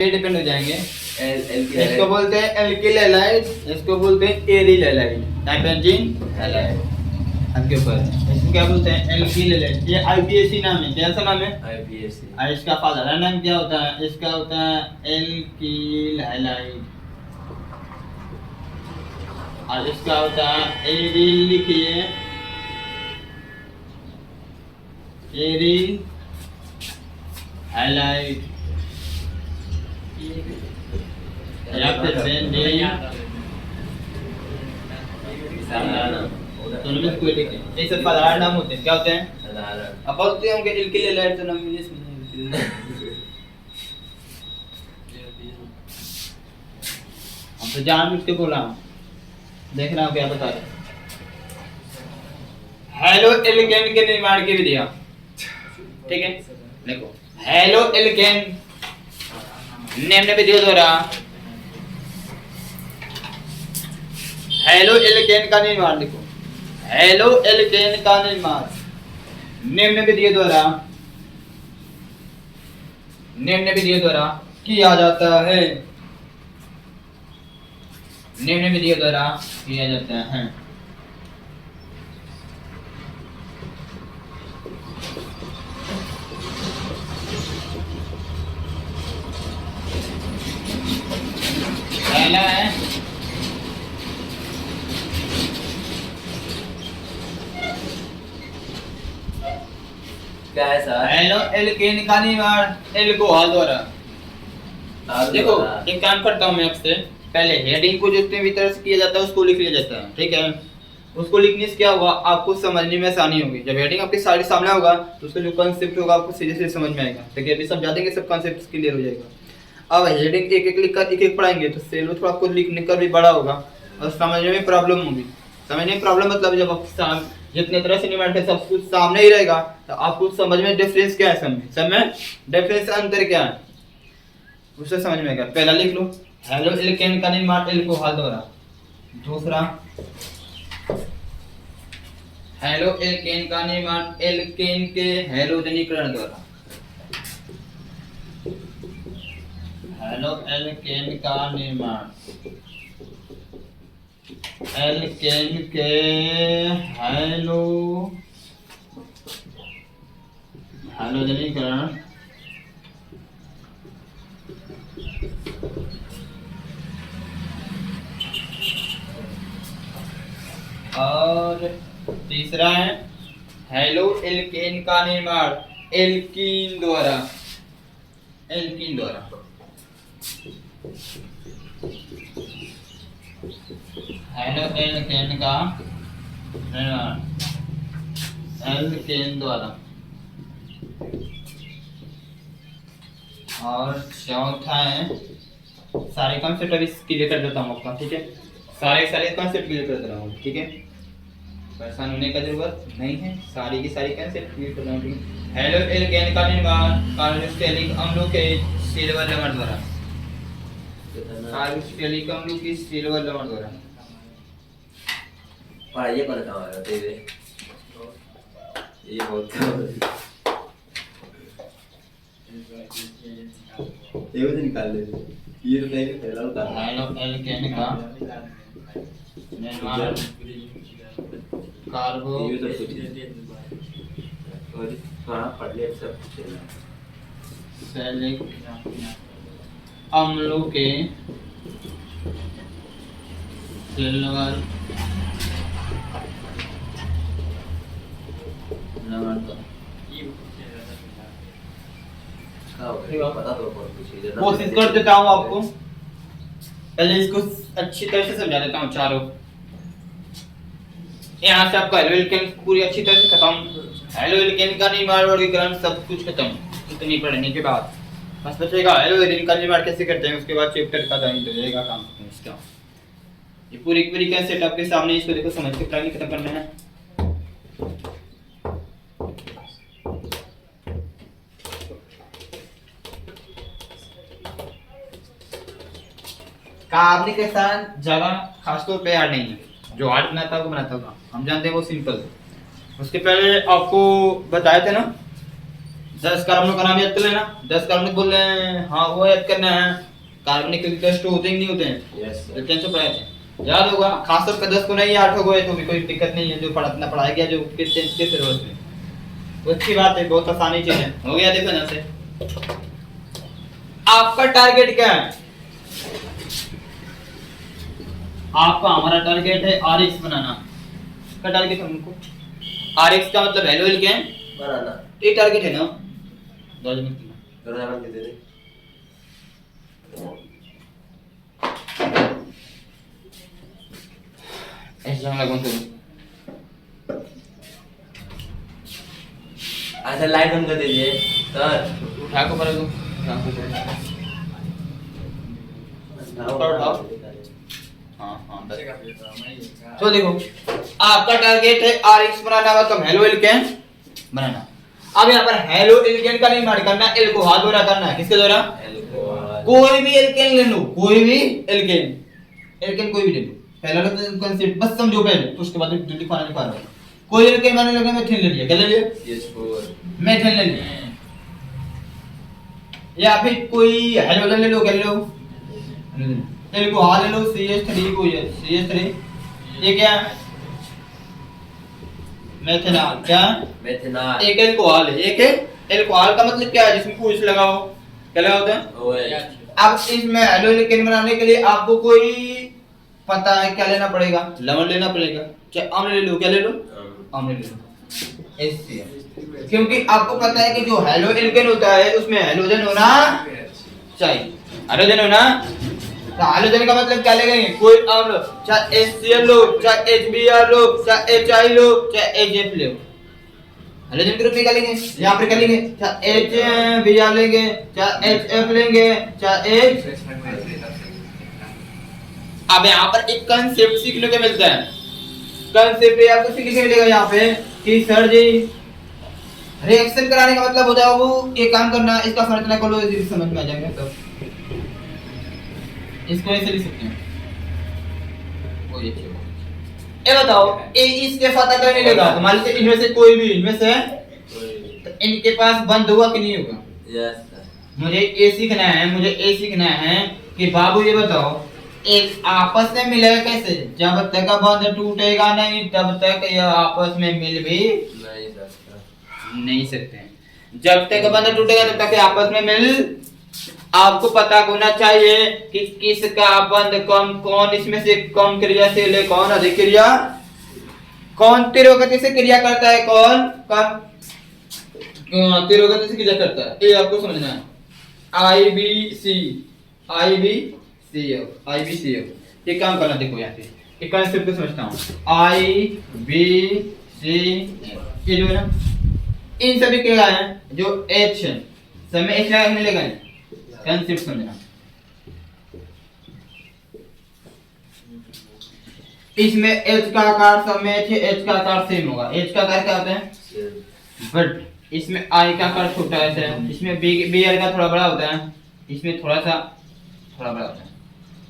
Depend हो जाएंगे। L की इसको बोलते हैं एल्किल हैलाइड, इसको बोलते हैं एरिल हैलाइड, नाइट्रोजन हैलाइड आपके ऊपर। इसको क्या बोलते हैं? Alkyl halide. ये आईपीएसी नाम है। कैसा नाम है? आईपीएसी। और इसका फादर नाम क्या होता है? इसका होता है एल्किल हैलाइड और इसका होता है एरिल। लिखिए एरिल हैलाइड या फिर दोनों में कोई लिखे। ये सब साधारण नाम होते हैं। क्या होते हैं? साधारण। अब बोलते हैं उनके एल्किल हैलाइड तो नाम इंग्लिश में हम तो जानबूझ के बोला हूँ। देख रहा हूँ क्या बता रहे। हेलो एल्केन के निर्माण की विधियां, ठीक है? देखो हेलो एल्केन निम्न विधियों द्वारा हेलो एल्केन का निर्माण। देखो हेलो एल्केन का निर्माण निम्न विधियों द्वारा किया जाता है। निम्न विधियों द्वारा किया जाता है। पहला है क्या है सर? हेलो एल्केन का निर्माण एल्कोहल द्वारा। देखो एक काम करता हूँ मैं आपसे, पहले हेडिंग को जितने भी तरह से किया जाता है उसको लिख लिया जाता है, ठीक है? उसको लिखने से क्या होगा, आपको समझने में आसानी होगी। जब हेडिंग आपके सारे सामने होगा तो उसका जो कॉन्सेप्ट होगा आपको सीधे सीधे समझ में आएगा, ठीक है? अभी समझा देंगे सब कॉन्सेप्ट क्लियर हो जाएगा। अब हेडिंग एक एक लिखकर एक एक पढ़ाएंगे तो सिलेबस थोड़ा आपको लिखने का भी बड़ा होगा और समझने में प्रॉब्लम होगी। समझने में प्रॉब्लम मतलब जब आप जितने तरह से निमांड है सब कुछ सामने ही रहेगा तो आपको समझ में डिफरेंस क्या है, सब में डिफरेंस अंतर क्या है उसे समझ में आएगा। पहला लिख लो हेलो एल्केन का निर्माण एल्कोहल द्वारा। दूसरा हेलो एल्केन का निर्माण एल्केन के हैलोजनीकरण द्वारा। हेलो एल्केन का निर्माण एल्केन के हैलोजनीकरण और तीसरा है हेलो एल्केन का निर्माण एल्कीन द्वारा। हेलो एल्केन का निर्माण एल्केन द्वारा। और चौथा है सारे कॉन्सेप्ट अभी क्लियर कर देता हूँ आपका, ठीक है? सारे कॉन्सेप्ट क्लियर कर दे रहा हूँ, ठीक है? परेशान होने का जरूरत नहीं है, सारी की सारी कॉन्सेप्ट क्लियर कर रहा हूँ। हेलो एल्केन का निर्माण कार्बोक्सिलिक अम्लों के सिल्वर लवण द्वारा। कार्बोक्सिलिक अम्लों की सिल्वर लवण द्वारा। पढ़ाइए पढ़ता हूँ तेरे ये बहुत ये भी निकाल ले ये तो नहीं पहला होता है। हेलो एल्केन का निर्माण कार्बो ये तो और हाँ पढ़ ले सब सैलिक अम्लों के सिल्वर लवण द्वारा। पता तो कोशिश कर देता हूँ आपको, पहले इसको अच्छी तरह से समझा देता हूँ चारों। यहाँ से आपका हेलो एल्केन पूरी अच्छी तरह से खत्म। हेलो एल्केन का निर्माण वर्गीकरण सब कुछ खत्म इतनी पढ़ने के बाद। बस बचेगा हेलो एल्केन का निर्माण कैसे करते हैं, उसके बाद चैप्टर का दाई हो जाएगा काम इसका। ये पूरी पूरी कैसेट आपके सामने, इसको देखो समझ के पढ़ाई खत्म करना है। कार्बनिक एसिड ज्यादा खासतौर पे याद नहीं है, जो हार्ड बनाता है वो बनाता होगा, हम जानते हैं वो सिंपल। उसके पहले आपको बताए थे ना 10 कार्बन का नाम याद कर लेना। 10 कार्बन बोल रहे हैं, हाँ वो याद करना है। कार्बनिक टेस्ट होते हैं नहीं होते हैं? यस तो 300 पढ़ाए थे, याद होगा। खास तौर पे 10 को नहीं 8 हो गए तो भी कोई दिक्कत नहीं है, जो पढ़ाना पढ़ाया गया जो किस जरूरत में, तो अच्छी बात है, बहुत आसानी चीज है। हो गया, देखो ना से आपका टारगेट क्या है? आपका हमारा टारगेट है आरएक्स बनाना। क्या टारगेट है उनको? आरएक्स का मतलब वैल्यू क्या है? बनाना। ये टारगेट है ना? करो नाम दे दे। ऐसे हम लोगों को अच्छा लाइट बंद कर दीजिए सर। उठा को पर दो, उठाओ। हाँ हाँ तो देखो आपका टारगेट है आरएक्स बनाना व कम हेलो एल्केन बनाना। अब यहाँ पर हेलो एल्केन का नहीं मार करना, एल्कोहल द्वारा करना है। किसके द्वारा? कोई भी एल्केन ले लो, कोई भी एल्केन, एल्केन कोई भी ले लो। पहला तो कांसेप्ट बस समझो पहले, तो उसके बाद जल्दी खाना नहीं खा रहा। कोई एल्केन मानने लगे, मेथिल ले लिया, क्या ले लिया? CH4 मेथिल ले लिया, या फिर कोई हेलोजन ले लो, क्या ले लो? एल्कोहल ले लो, CH3 को, ये CH3 ये क्या है? मेथनॉल। क्या? मेथनॉल। एक एल्कोहल है, एक है एल्कोहल का मतलब क्या है? जिसमें OH लगा हो, क्या लगा होता है? OH। अब इसमें हेलोजन बनाने के लिए आपको कोई पता है क्या लेना पड़ेगा? लवण लेना पड़ेगा। चाहे अम्ल ले लो, क्या ले लो? अम्ल ले लो, HCl। क्योंकि आपको पता है कि जो हेलो एल्केन होता है उसमें हेलोजन होना चाहिए, हेलोजन होना। तो हेलोजन का मतलब क्या लेंगे? कोई अम्ल, चाहे HCl लो, चाहे HBr लो, चाहे HI लो, चाहे HF लो, हेलोजन के रूप में क्या लेंगे? यहाँ पर क्या लेंगे? चाहे HBr लेंगे, चाहे HF लेंगे, चाहे अब यहाँ पर एक कंसेप्ट सीखने को मिलता है। कंसेप्ट आपको सीखने को मिलेगा यहाँ पे कि सर जी रिएक्शन कराने का मतलब होता है वो ये काम करना, इसका संरचना को लो, इसे समझ में आ जाएगा। तो इसको ऐसे लिख सकते हैं, वो ये बताओ ए इसके पता करने लगा तो मान लीजिए इनमें से कोई भी, इनमें से तो इनके पास बंद हुआ कि नहीं होगा? Yes sir. मुझे ये सीखना है, मुझे ये सीखना है कि बाबू ये बताओ एक आपस में मिलेगा कैसे? जब तक बंध टूटेगा नहीं तब तक ये आपस में मिल भी नहीं सकते हैं। जब तक बंध टूटेगा तब तक आपस में मिल, आपको पता होना चाहिए कि किसका बंध कम, कौन इसमें से कम क्रियाशील है, कौन अधिक क्रिया, कौन तीव्र से क्रिया करता है, कौन कम तीव्र से क्रिया करता है। ये आपको समझना है। IBCF ये काम करना। देखो यहाँ पे एक कंसेप्ट को समझता हूँ। IBCF ये जो है ना, इन सभी क्या है जो H है, सब में H लगा मिलेगा नहीं। कंसेप्ट समझना, इसमें H का आकार सब में H का आकार सेम होगा। H का आकार क्या होता है? बट इसमें I का आकार छोटा है, इसमें Br का थोड़ा बड़ा होता है, इसमें थोड़ा बड़ा होता है,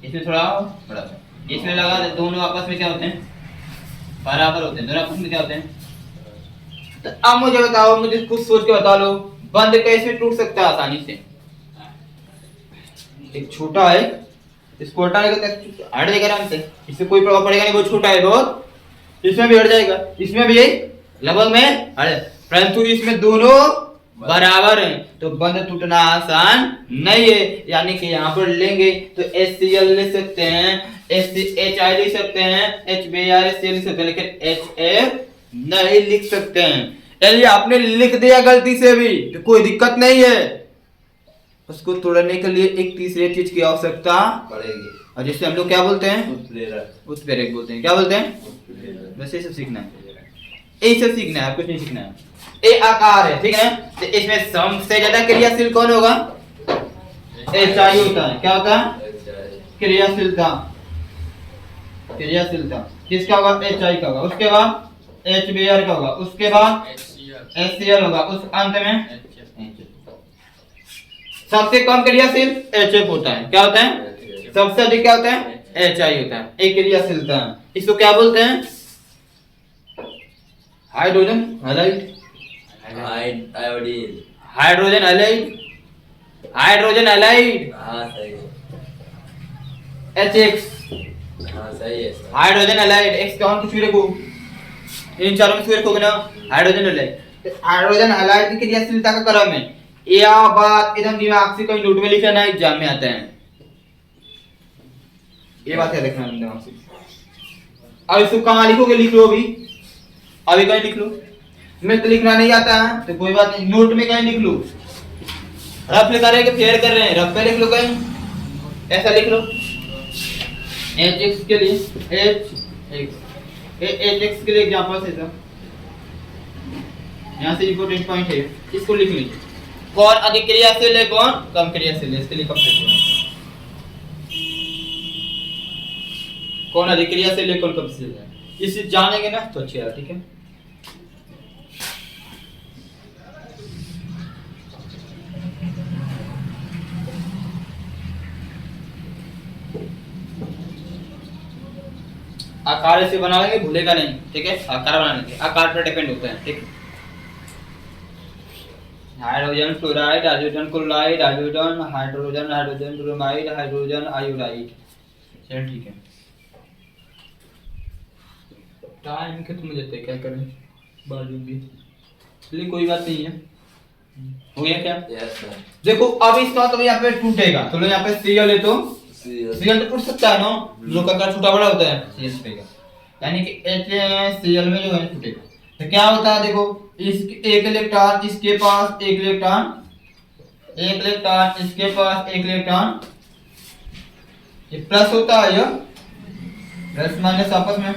इसमें थोड़ा बड़ा होता है। इसमें लगा दोनों आपस में क्या होते हैं? बराबर होते हैं। दोनों आपस में क्या होते हैं? तो अब मुझे बताओ, मुझे कुछ सोच के बता लो, बंध कैसे टूट सकता है आसानी से? एक छोटा है, इसको हटा लेगा तो हट जाएगा आराम से, इससे कोई प्रभाव पड़ेगा नहीं। वो छोटा है बहुत, इसमें भी हट जाएगा, इसमें भी लगभग में हट, परंतु इसमें दोनों बराबर हैं तो बंध टूटना आसान नहीं है। यानी कि यहाँ पर लेंगे तो HCl ले सकते हैं, HI लिख सकते हैं, HBr लिख सकते हैं, लेकिन HF नहीं लिख सकते हैं। यदि आपने लिख दिया गलती से भी तो कोई दिक्कत नहीं है, उसको तोड़ने के लिए एक तीसरे चीज की आवश्यकता पड़ेगी, और जिससे हम लोग क्या बोलते हैं? उत्प्रेरक बोलते हैं। क्या बोलते हैं? बस ये सब सीखना है, यही सब सीखना है, कुछ नहीं सीखना है। ए आकार है, ठीक है। तो इसमें सबसे ज्यादा क्रियाशील कौन होगा? HI होता है। क्या होता है? क्रियाशीलता। किसका होगा? HI का होगा। उसके बाद HBr का होगा, उसके बाद HCl होगा, उस अंत में सबसे कम क्रियाशील HF होता है। क्या होता है? सबसे अधिक क्या होता है? HI होता है। एक क्रियाशीलता, इसको क्या बोलते हैं? Hydrogen highlight, iodine, hydrogen halide, hydrogen halide हाँ सही है। HX, हाँ सही है सर। हाइड्रोजन हैलाइड X का कुछ भी रखो, इन चारों में से रखोगे ना हाइड्रोजन हैलाइड। हाइड्रोजन हैलाइड की क्रियाशीलता का क्रम है, यह बात एकदम दिमाग से कहीं नोट में लिखना ना, एग्जाम में आता है, ये बात है लिखना दिमाग से। अब इसको कहाँ लिखोगे, लिख लो अभी, अभी कहीं लिख लो। मैं तो लिखना नहीं आता है तो कोई बात नहीं, नोट में कहीं लिख लो। रफ लिखा रहे कि फेयर कर रहे हैं, रफ पे लिख लो कहीं, ऐसा लिख लो। HX के लिए HX के लिए एग्जांपल है सर, यहाँ से इंपॉर्टेंट पॉइंट है, इसको लिख लीजिए। कौन अधिक क्रियाशील है, कौन कम क्रियाशील है, इसके लिए कम क्रियाशील, कौन अधिक क्रियाशील है, कौन कम क्रियाशील है, इसे जानेंगे ना तो अच्छा है, ठीक है। आकार से बनाएंगे, भूलेगा नहीं, ठीक है। आकार बनाने के आकार पर डिपेंड होता है, ठीक। Hydrogen fluoride, hydrogen chloride, hydrogen hydrogen hydrogen bromide, hydrogen iodide, चल ठीक है। टाइम खत्म हो जाता है, क्या करें बाजू भी, चलिए कोई बात नहीं है। हो गया क्या? Yes sir. देखो अब इसका तो यहाँ पे टूटेगा, तो यहाँ पे सीएल है तो सीएल तो टूट सकता है ना, जो का आकार छोटा बड़ा होता है सीएल टूटेगा, यानी कि HCl में जो है टूटेगा। तो क्या होता है देखो, इस एक इलेक्ट्रॉन इसके पास, एक इलेक्ट्रॉन इसके पास, एक इलेक्ट्रॉन, ये प्लस होता है, ये प्लस माइनस आपस में,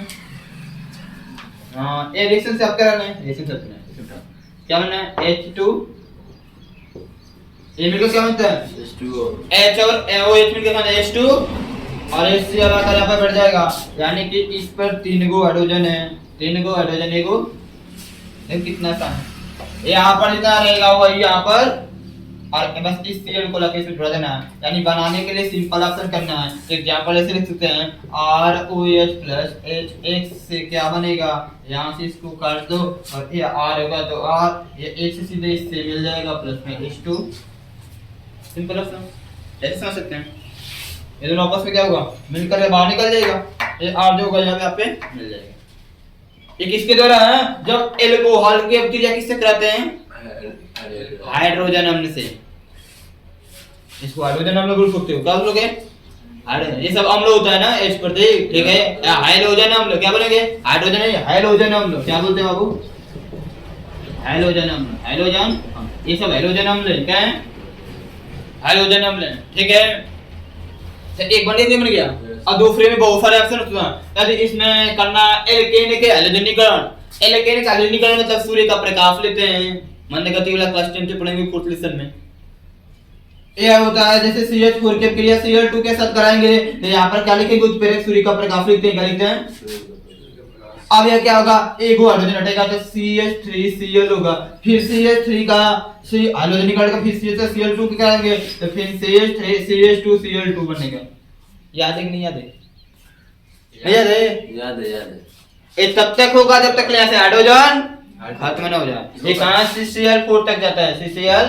हाँ ये रिएक्शन से आप कराना है, रिएक्शन से अपना क्या बनना है, H2 ये मिलकर क्या बनता है H2O, H और OH मिलकर बनता है H2 और HCl आकर यहाँ पर बैठ जाएगा, यानी कि इस पर 3 गो हाइड्रोजन है, 3 गो हाइड्रोजन, एगो कितना सा है, यहाँ पर जितना रहेगा वही यहाँ पर, और बस इस Cl को लगे इसमें जोड़ देना है, यानी बनाने के लिए सिंपल ऑप्शन करना है। एग्जांपल ऐसे लिख सकते हैं ROH प्लस HX से क्या बनेगा, यहाँ से इसको काट दो और ये R होगा तो R, ये H से सीधे इससे मिल जाएगा प्लस में H2, सिंपल ऑप्शन ऐसे समझ सकते हैं। ये दोनों आपस में क्या होगा, मिलकर बाहर निकल जाएगा, ये R जो होगा यहाँ पे मिल जाएगा। ये किसके द्वारा है, जब एल्कोहल की अभिक्रिया किससे कराते हैं, हाइड्रोजन अम्ल से, इसको हाइड्रोजन अम्ल बोल सकते हो, क्या बोलोगे, ये सब अम्ल होता है ना H पर, ठीक है। हाइड्रोजन अम्ल क्या बोलेंगे, हाइड्रोजन है, हाइड्रोजन अम्ल क्या बोलते हैं बाबू, हाइड्रोजन अम्ल, हाइड्रोजन, ये सब हाइड्रोजन अम्ल क्या है, हाइड्रोजन अम्ल, ठीक है। तो एक बन गया, और दूसरे में बहुत सारे ऑप्शन होते हैं, यदि इसमें करना एल्केन के हैलोजनीकरण, एल्केन का हैलोजनीकरण मतलब सूर्य का प्रकाश लेते हैं, मंदगति वाला क्लास 10 से पढ़ेंगे फोर्थ लेसन में। ये होता है जैसे CH4 की क्रिया Cl2 के साथ कराएंगे, तो यहाँ पर क्या लिखेंगे, उत्प्रेरक सूर्य का प्रकाश लिखते हैं, क्या लिखते हैं। अब यह क्या होगा, एक हाइड्रोजन हटेगा तो CH3Cl होगा, फिर CH3 का हाइड्रोजनीकरण का फिर CH से Cl2 के कराएंगे तो फिर CH2Cl2 बनेगा। याद है कि नहीं याद है, याद है, याद है, याद है। ये तब तक होगा जब तक यहाँ से हाइड्रोजन खत्म न हो जाए। ये कहां से CCl4 तक जाता है, CCl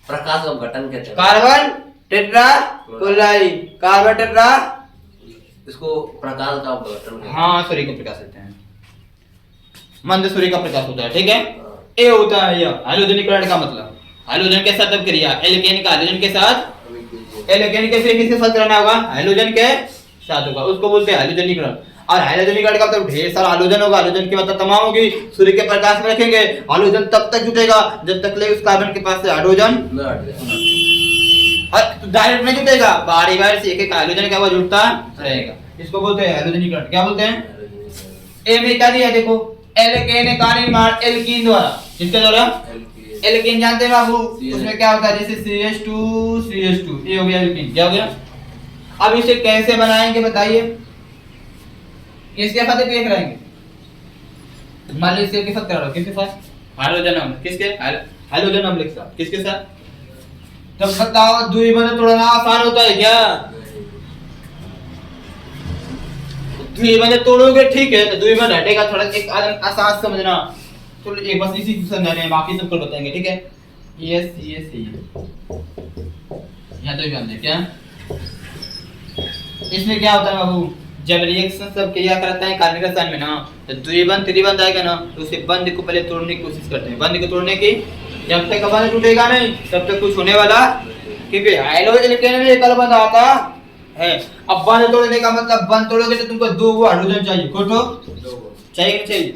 प्रकाश अपघटन कहते हैं, carbon tetra chloride, carbon tetra, इसको प्रकाश का अपघटन कहते हैं। हाँ सूर्य का प्रकाश कहते हैं, मंद सूर्य का प्रकाश होता है, ठीक है। ये होता है यह हाइड्रोजनीकरण का मतलब, हाइड्रोजन के साथ क्रिया, एल्केन का हाइड्रोजन के साथ, एल्केन के किसके साथ करना होगा, हाइड्रोजन के साथ होगा, उसको बोलते हैं हाइड्रोजनीकरण। और हाइड्रोजनीकरण का मतलब ढेर सारा हाइड्रोजन होगा, हाइड्रोजन की मतलब तमाम होगी, सूर्य के प्रकाश में रखेंगे, हाइड्रोजन तब तक जुटेगा जब तक ले उस कार्बन के पास से हाइड्रोजन और डायरेक्ट नहीं जुटेगा, बारी बारी से एक एक हाइड्रोजन क्या हुआ जुड़ता रहेगा, इसको बोलते हैं हाइड्रोजनीकरण। क्या बोलते हैं, ए में क्या दिया देखो, एल्केन का निर्माण एल्कीन द्वारा, किसके द्वारा, एल्कीन जानते हैं बाबू, उसमें क्या होता है जैसे CH2 ये हो गया एल्कीन, क्या हो गया। अब इसे कैसे बनाएंगे बताइए, किसके साथ क्रिया कराएंगे, मान लीजिए इसके साथ करा रहा, किसके साथ, हाइड्रोजन अम्ल, किसके हाइड्रोजन अम्ल के साथ, किसके साथ, तब बताओ द्विबंध तोड़ना आसान होता है क्या, द्विबंध तोड़ोगे ठीक है, तो द्विबंध हटेगा, थोड़ा एक आसान समझना, चलो एक बस इसी समझाने हैं, बाकी सब कुछ बताएंगे, ठीक है। ये यहाँ तो भी क्या इसमें क्या होता है बाबू, जब रिएक्शन सब क्रिया करता है कार्बनिक रसायन में ना, तो द्विबंध त्रिबंध आएगा ना, तो उसे बंध को पहले तोड़ने की कोशिश करते हैं। बंध को तोड़ने की, जब तक बंध टूटेगा नहीं तब तक कुछ होने वाला, क्योंकि हाइड्रोजन केन में एक बंध आता है। अब बंध तोड़ने का मतलब, बंध तोड़ोगे तो तुमको दो हाइड्रोजन चाहिए, खोटो चाहिए नहीं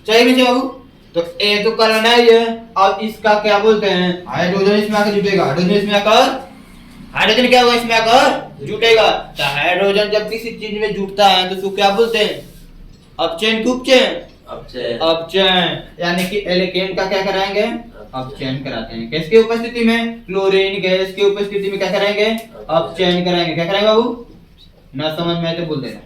चाहिए बाबू, तो ए तो करना ही है। अब इसका क्या बोलते हैं, हाइड्रोजन इसमें आकर जुटेगा, हाइड्रोजन इसमें आकर, हाइड्रोजन क्या होगा इसमें आकर जुटेगा। तो हाइड्रोजन जब किसी चीज में जुटता है तो उसको क्या बोलते हैं, अपचयन की उपचयन, अपचयन, यानी कि एल्केन का क्या कराएंगे, अपचयन कराते हैं। किसकी उपस्थिति में, क्लोरीन गैस की उपस्थिति में क्या कराएंगे, अपचयन कराएंगे। क्या कराएंगे बाबू, ना समझ में आए तो बोल देना।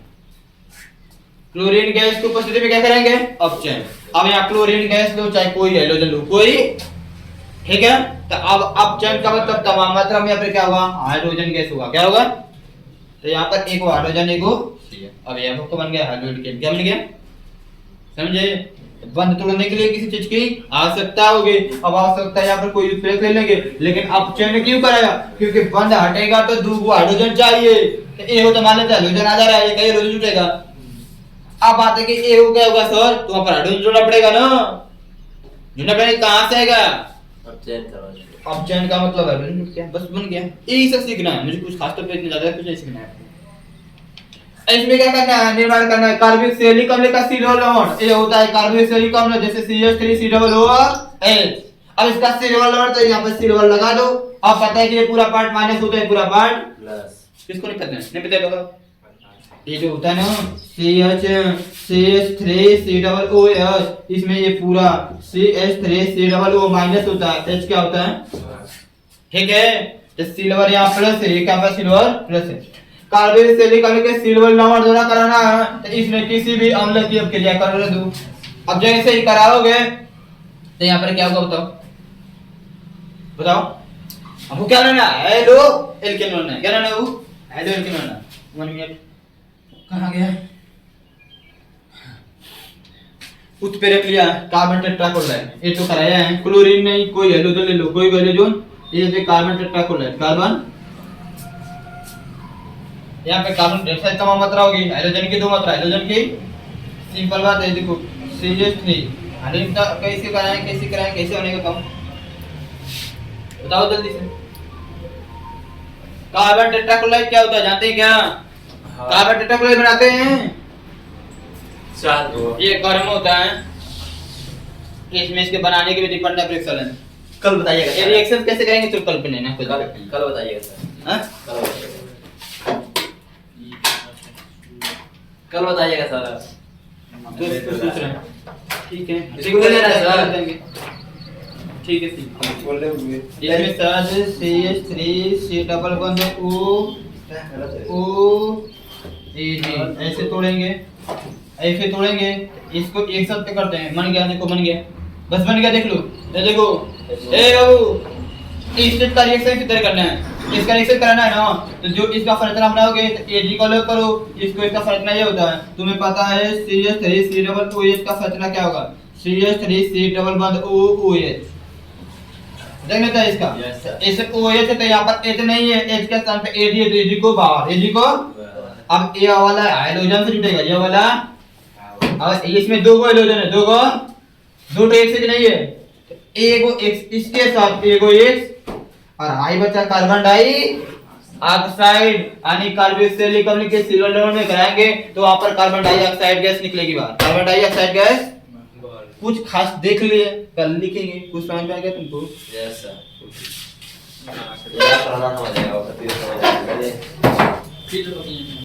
क्लोरीन गैस की उपस्थिति में क्या करेंगे, अपचयन। अब यहाँ क्लोरीन गैस लो चाहे कोई हाइड्रोजन लो, कोई, ठीक है। तो अब अपचयन का मतलब तमाम मात्रा में यहाँ पर क्या होगा, हाइड्रोजन गैस होगा। क्या होगा, तो यहाँ पर एक हाइड्रोजन एक अब यहाँ पर बन गया हाइड्रोजन। क्या बन गया, समझे। बंध तोड़ने के लिए किसी चीज की आवश्यकता होगी। अब आवश्यकता यहाँ पर कोई उत्प्रेरक ले लेंगे, लेकिन अपचयन क्यों कराया, क्योंकि बंध हटेगा तो दो हाइड्रोजन चाहिए। ए हो तो मान लेते हाइड्रोजन आ जा रहा है, कहीं हाइड्रोजन जुटेगा। अब बात है कि ए हो क्या होगा सर, तो वहां पर हाइड्रोजन जोड़ना पड़ेगा ना, जुड़ना पड़ेगा। कहां से आएगा, अपचयन का मतलब हाइड्रोजन जुट गया, बस बन गया। यही सब सीखना है, मुझे कुछ खास तौर पे इतना ज्यादा कुछ नहीं सीखना है। इसमें क्या करना है, निर्माण करना है कार्बोक्सिलिक अम्ल का सिलोन। ये होता है कार्बोक्सिलिक अम्ल, जैसे CH3COOH। अब इसका सिल्वर लॉन्ड, तो यहाँ पर सिल्वर लगा दो। अब पता है कि ये पूरा पार्ट माइनस होता है, पूरा पार्ट प्लस। किसको नहीं पता है, नहीं पता होगा। ये जो होता है ना CH3COOH, इसमें ये पूरा CH3COO माइनस होता है, H क्या होता है, ठीक है। तो सिल्वर यहाँ प्लस है, ये क्या है, सिल्वर प्लस है। कार्बोक्सिलिक अम्ल के सिल्वर लॉन्ड जोड़ा कराना है, तो इसमें किसी भी अम्ल की अब क्रिया कर दो। अब जैसे ही कराओगे तो यहाँ पर क्या होगा, बताओ हमको क्या लेना है, हेलो एल्केन लेना है। क्या लेना है वो, हेलो एल्केन लेना है। 1 मिनट, कहाँ गया, उत्प्रेरक लिया कार्बन टेट्राक्लोराइड, ये तो कराया है। क्लोरीन नहीं, कोई हाइड्रोजन ले लो, कोई हाइड्रोजन, ये जो कार्बन टेट्राक्लोराइड, कार्बन, यहाँ पे कार्बन डाइऑक्साइड का मात्रा होगी, हाइड्रोजन की 2 मात्रा, हाइड्रोजन की सिंपल बात है। देखो CH3 हाइड्रोजन का कैसे कराएं कैसे होने का काम बताओ जल्दी से। कार्बन टेट्राक्लोराइड क्या होता है जानते हैं क्या, कार्बन टेट्राक्लोराइड बनाते हैं, ये गर्म होता है, इसमें इसके बनाने के लिए डिपेंड है रिएक्शन। कल बताइएगा ये रिएक्शन कैसे करेंगे, तो कल पे लेना, कल बताइएगा सर। हां कल बताइएगा सर। तो इसको सोच रहे हैं, ठीक है, रेगुलर लेना है सर, ठीक है। बोल रहे हो इसमें sir CH3C double bond O AG ऐसे तोड़ेंगे, ऐसे तोड़ेंगे, इसको एक साथ पे करते हैं। मन गया, देखो बन गया, बस बन गया, देख लो। ये देखो ए बाबू, इस स्टेप का रिएक्शन इसी तरह करना है, इसका रिएक्शन कराना है ना, तो जो इसका संरचना बनाओगे तो Ag को अलग करो, इसको, इसका संरचना ये होता है, तुम्हें पता है CH3C डबल OH का संरचना क्या होगा, CH3C डबल बॉन्ड OOH, देख लेते हैं इसका। इसे OH है तो यहाँ पर H नहीं है, H के स्थान पे Ag है, तो Ag को बाहर, Ag को। अब ये वाला हाइड्रोजन से जुटेगा, ये वाला, अब इसमें 2 हाइड्रोजन है, 2 तो एक से नहीं है, एगो X इसके साथ एगो X, और हाई बचा कार्बन डाई ऑक्साइड, यानी कार्बोक्सिलिक अम्ल के सिल्वर लॉन्ड में कराएंगे तो वहां पर कार्बन डाइऑक्साइड गैस निकलेगी बाहर, कार्बन डाइऑक्साइड गैस। कुछ खास देख लिए, कल लिखेंगे, कुछ समझ में आ गया तुमको? Yes sir.